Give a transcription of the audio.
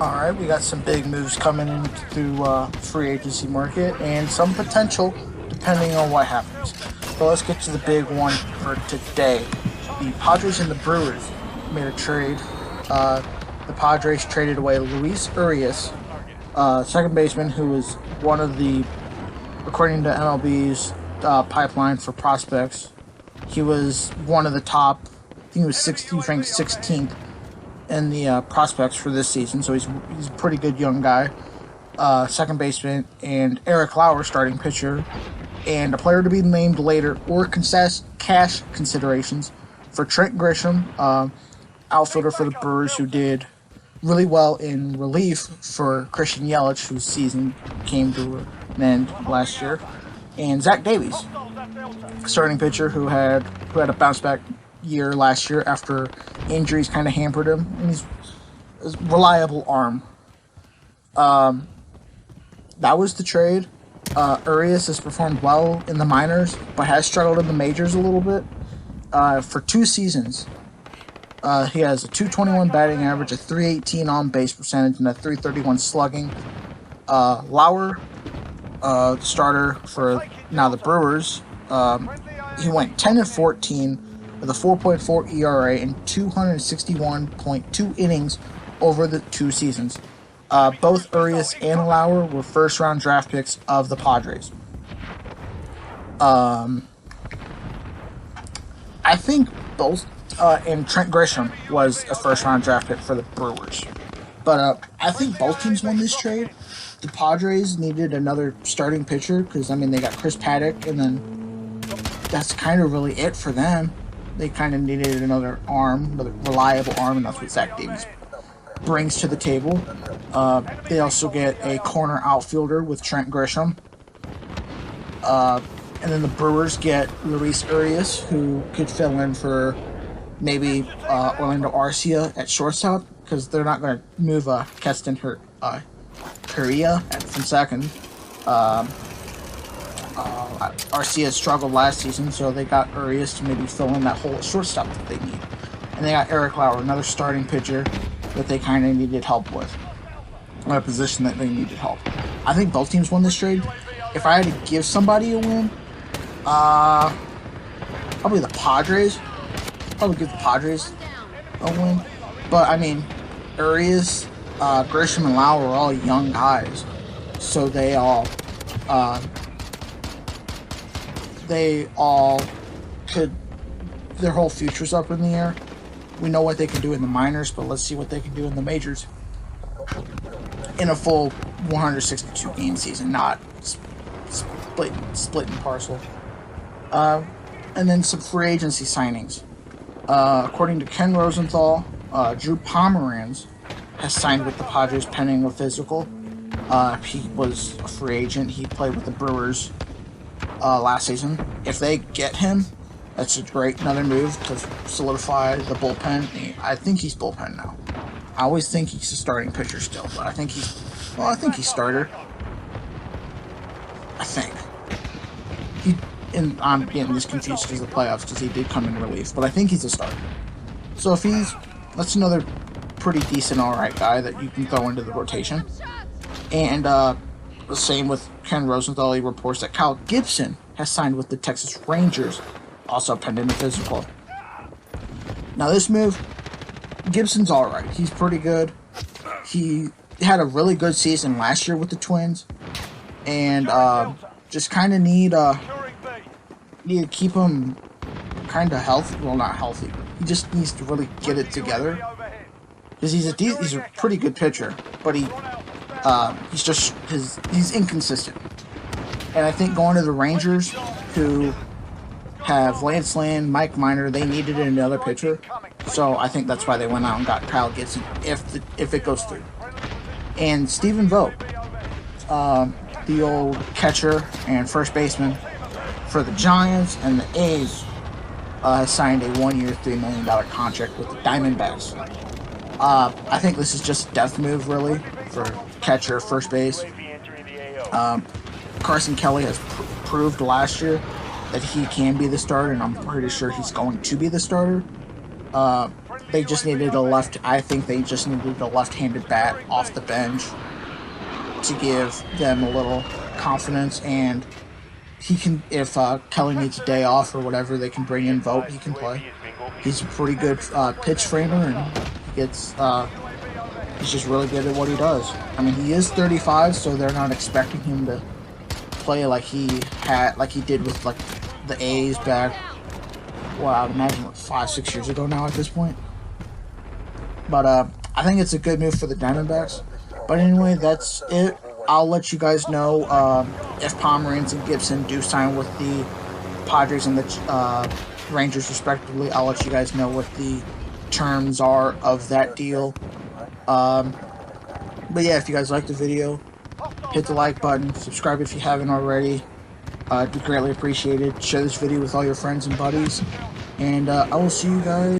All right, we got some big moves coming in through free agency market and some potential depending on what happens. So let's get to the big one for today. The Padres and the Brewers made a trade. Uh, the Padres traded away Luis Urias, second baseman, who was one of the, according to MLB's pipeline for prospects, he was one of the top. I think he was he ranked 16th in the prospects for this season, so he's a pretty good young guy. Second baseman, and Eric Lauer, starting pitcher, and a player to be named later, or cash considerations for Trent Grisham, outfielder for the Brewers, who did really well in relief for Christian Yelich, whose season came to an end last year, and Zach Davies, starting pitcher, who had a bounce back year last year after injuries kind of hampered him, and he's a reliable arm. That was the trade. Urias has performed well in the minors, but has struggled in the majors a little bit. For 2 seasons, he has a 221 batting average, a 318 on base percentage, and a 331 slugging. Lauer, starter for now the Brewers, he went 10-14 with a 4.4 ERA and 261.2 innings over the 2 seasons. Both Urias and Lauer were first-round draft picks of the Padres. I think both, and Trent Grisham was a first-round draft pick for the Brewers. But I think both teams won this trade. The Padres needed another starting pitcher because, they got Chris Paddock, and then that's kind of really it for them. They kind of needed another reliable arm, and that's what Zach Davies brings to the table. They also get a corner outfielder with Trent Grisham. And then the Brewers get Luis Urias, who could fill in for maybe Orlando Arcia at shortstop, because they're not going to move Keston Correa from second. Arcia struggled last season, so they got Urias to maybe fill in that hole at shortstop that they need. And they got Eric Lauer, another starting pitcher that they kind of needed help with, a position that they needed help. I think both teams won this trade. If I had to give somebody a win, probably the Padres. Probably give the Padres a win. But, Urias, Grisham, and Lauer are all young guys, so they all could, their whole future's up in the air. We know what they can do in the minors, but let's see what they can do in the majors in a full 162 game season, not split and parcel. And then some free agency signings. According to Ken Rosenthal, Drew Pomeranz has signed with the Padres pending a physical. He was a free agent. He played with the Brewers last season. If they get him, that's another move to solidify the bullpen. I think he's bullpen now. I always think he's a starting pitcher still, but I think he's starter. I think. And I'm getting this confused because of the playoffs, because he did come in relief, but I think he's a starter. So that's another pretty decent, alright guy that you can throw into the rotation. And the same with Ken Rosenthal. He reports that Kyle Gibson has signed with the Texas Rangers, also pending the physical. Now this move, Gibson's alright. He's pretty good. He had a really good season last year with the Twins, and just kind of need to keep him kind of healthy. Well, not healthy. He just needs to really get it together, because he's a pretty good pitcher, but he's inconsistent. And I think going to the Rangers, who have Lance Lynn, Mike Minor, they needed another pitcher. So I think that's why they went out and got Kyle Gibson, if it goes through. And Stephen Vogt, the old catcher and first baseman for the Giants and the A's, has signed a 1-year, $3 million contract with the Diamondbacks. I think this is just a death move, really, for catcher, first base. Carson Kelly has proved last year that he can be the starter, and I'm pretty sure he's going to be the starter. they just needed a left. I think they just needed a left-handed bat off the bench to give them a little confidence. And he can, if Kelly needs a day off or whatever, they can bring in Vogt. He can play. He's a pretty good pitch framer, and he gets. He's just really good at what he does. I mean, he is 35, so they're not expecting him to play like he did with like the A's back. Well, I'd imagine 5-6 years ago now at this point. But I think it's a good move for the Diamondbacks. But anyway, that's it. I'll let you guys know if Pomeranz and Gibson do sign with the Padres and the Rangers respectively. I'll let you guys know what the terms are of that deal. But yeah, if you guys like the video, hit the like button, subscribe if you haven't already. It'd be greatly appreciated. Share this video with all your friends and buddies, and I will see you guys